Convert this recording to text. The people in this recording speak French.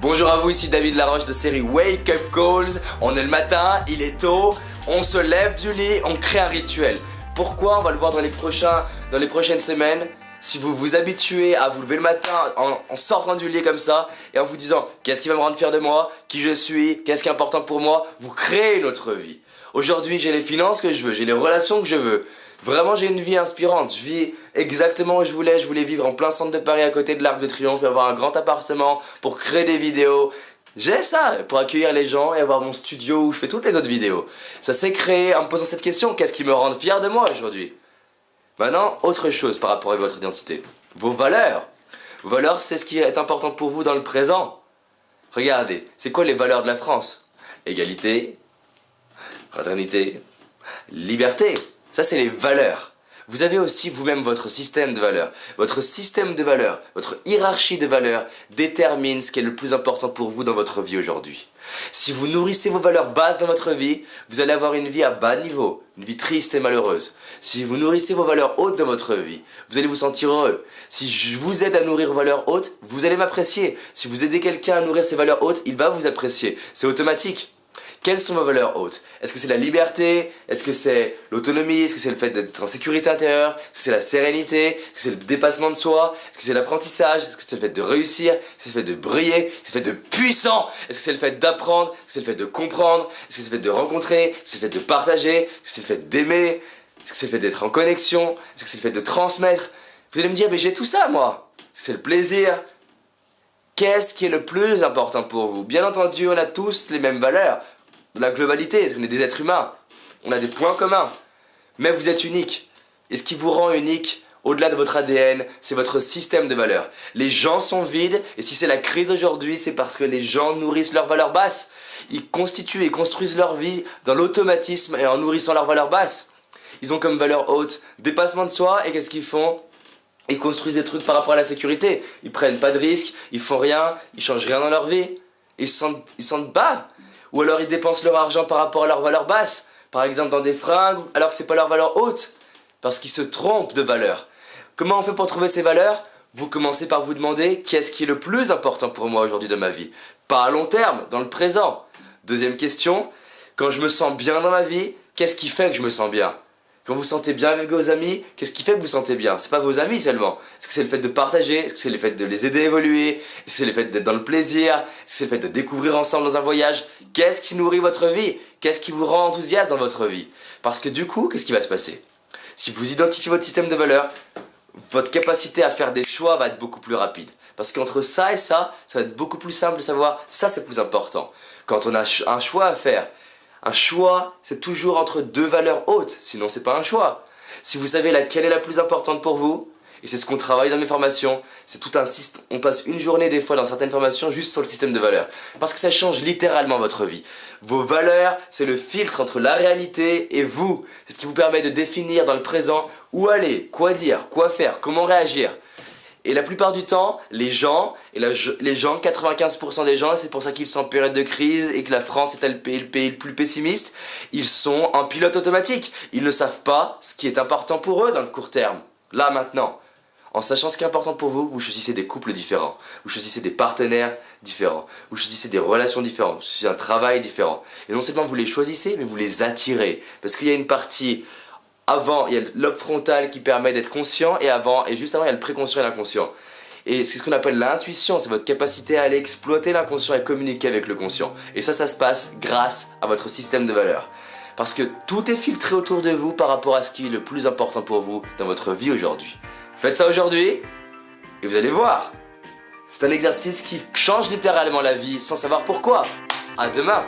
Bonjour à vous, ici David Laroche de série Wake Up Calls. On est le matin, il est tôt, on se lève du lit, on crée un rituel. Pourquoi? On va le voir dans les prochaines semaines. Si vous vous habituez à vous lever le matin en sortant du lit comme ça et en vous disant qu'est-ce qui va me rendre fier de moi, qui je suis, qu'est-ce qui est important pour moi, vous créez une autre vie. Aujourd'hui, j'ai les finances que je veux, j'ai les relations que je veux. Vraiment, j'ai une vie inspirante. Je vis exactement où je voulais. Je voulais vivre en plein centre de Paris à côté de l'Arc de Triomphe et avoir un grand appartement pour créer des vidéos. J'ai ça pour accueillir les gens et avoir mon studio où je fais toutes les autres vidéos. Ça s'est créé en me posant cette question, qu'est-ce qui me rend fier de moi aujourd'hui? Maintenant, autre chose par rapport à votre identité. Vos valeurs. Vos valeurs, c'est ce qui est important pour vous dans le présent. Regardez, c'est quoi les valeurs de la France? Égalité, fraternité, liberté. Ça, c'est les valeurs. Vous avez aussi vous-même votre système de valeurs. Votre système de valeurs, votre hiérarchie de valeurs détermine ce qui est le plus important pour vous dans votre vie aujourd'hui. Si vous nourrissez vos valeurs basses dans votre vie, vous allez avoir une vie à bas niveau, une vie triste et malheureuse. Si vous nourrissez vos valeurs hautes dans votre vie, vous allez vous sentir heureux. Si je vous aide à nourrir vos valeurs hautes, vous allez m'apprécier. Si vous aidez quelqu'un à nourrir ses valeurs hautes, il va vous apprécier. C'est automatique. Quelles sont vos valeurs hautes? Est-ce que c'est la liberté? Est-ce que c'est l'autonomie? Est-ce que c'est le fait d'être en sécurité intérieure? Est-ce que c'est la sérénité? Est-ce que c'est le dépassement de soi? Est-ce que c'est l'apprentissage? Est-ce que c'est le fait de réussir? Est-ce que c'est le fait de briller? Est-ce que c'est le fait de puissant? Est-ce que c'est le fait d'apprendre? Est-ce que c'est le fait de comprendre? Est-ce que c'est le fait de rencontrer? Est-ce que c'est le fait de partager? Est-ce que c'est le fait d'aimer? Est-ce que c'est le fait d'être en connexion? Est-ce que c'est le fait de transmettre? Vous allez me dire, mais j'ai tout ça moi! Est-ce que c'est le plaisir? Qu'est-ce qui est le plus important pour vous? Bien entendu, on a tous les mêmes valeurs. De la globalité, parce qu'on est des êtres humains, on a des points communs, mais vous êtes unique. Et ce qui vous rend unique, au-delà de votre ADN, c'est votre système de valeurs. Les gens sont vides, et si c'est la crise aujourd'hui, c'est parce que les gens nourrissent leurs valeurs basses. Ils constituent et construisent leur vie dans l'automatisme et en nourrissant leurs valeurs basses. Ils ont comme valeur haute dépassement de soi, et qu'est-ce qu'ils font? Ils construisent des trucs par rapport à la sécurité. Ils prennent pas de risques, ils font rien, ils changent rien dans leur vie. Ils se sentent bas. Ou alors ils dépensent leur argent par rapport à leur valeur basse, par exemple dans des fringues, alors que c'est pas leur valeur haute, parce qu'ils se trompent de valeur. Comment on fait pour trouver ces valeurs? Vous commencez par vous demander qu'est-ce qui est le plus important pour moi aujourd'hui de ma vie? Pas à long terme, dans le présent. Deuxième question, quand je me sens bien dans ma vie, qu'est-ce qui fait que je me sens bien? Quand vous vous sentez bien avec vos amis, qu'est-ce qui fait que vous vous sentez bien? C'est pas vos amis seulement. Est-ce que c'est le fait de partager? Est-ce que c'est le fait de les aider à évoluer? Est-ce que c'est le fait d'être dans le plaisir? Est-ce que c'est le fait de découvrir ensemble dans un voyage? Qu'est-ce qui nourrit votre vie? Qu'est-ce qui vous rend enthousiaste dans votre vie? Parce que du coup, qu'est-ce qui va se passer? Si vous identifiez votre système de valeurs, votre capacité à faire des choix va être beaucoup plus rapide. Parce qu'entre ça et ça va être beaucoup plus simple de savoir ça c'est plus important. Quand on a un choix à faire, un choix, c'est toujours entre deux valeurs hautes, sinon c'est pas un choix. Si vous savez laquelle est la plus importante pour vous, et c'est ce qu'on travaille dans mes formations, c'est tout un système, on passe une journée des fois dans certaines formations juste sur le système de valeurs. Parce que ça change littéralement votre vie. Vos valeurs, c'est le filtre entre la réalité et vous. C'est ce qui vous permet de définir dans le présent où aller, quoi dire, quoi faire, comment réagir. Et la plupart du temps, les gens, 95% des gens, c'est pour ça qu'ils sont en période de crise et que la France est le pays le plus pessimiste, ils sont en pilote automatique. Ils ne savent pas ce qui est important pour eux dans le court terme, là, maintenant. En sachant ce qui est important pour vous, vous choisissez des couples différents, vous choisissez des partenaires différents, vous choisissez des relations différentes, vous choisissez un travail différent. Et non seulement vous les choisissez, mais vous les attirez. Parce qu'il y a une partie... Avant, il y a le lobe frontal qui permet d'être conscient et juste avant, il y a le préconscient et l'inconscient. Et c'est ce qu'on appelle l'intuition, c'est votre capacité à aller exploiter l'inconscient et communiquer avec le conscient. Et ça se passe grâce à votre système de valeurs. Parce que tout est filtré autour de vous par rapport à ce qui est le plus important pour vous dans votre vie aujourd'hui. Faites ça aujourd'hui et vous allez voir. C'est un exercice qui change littéralement la vie sans savoir pourquoi. À demain!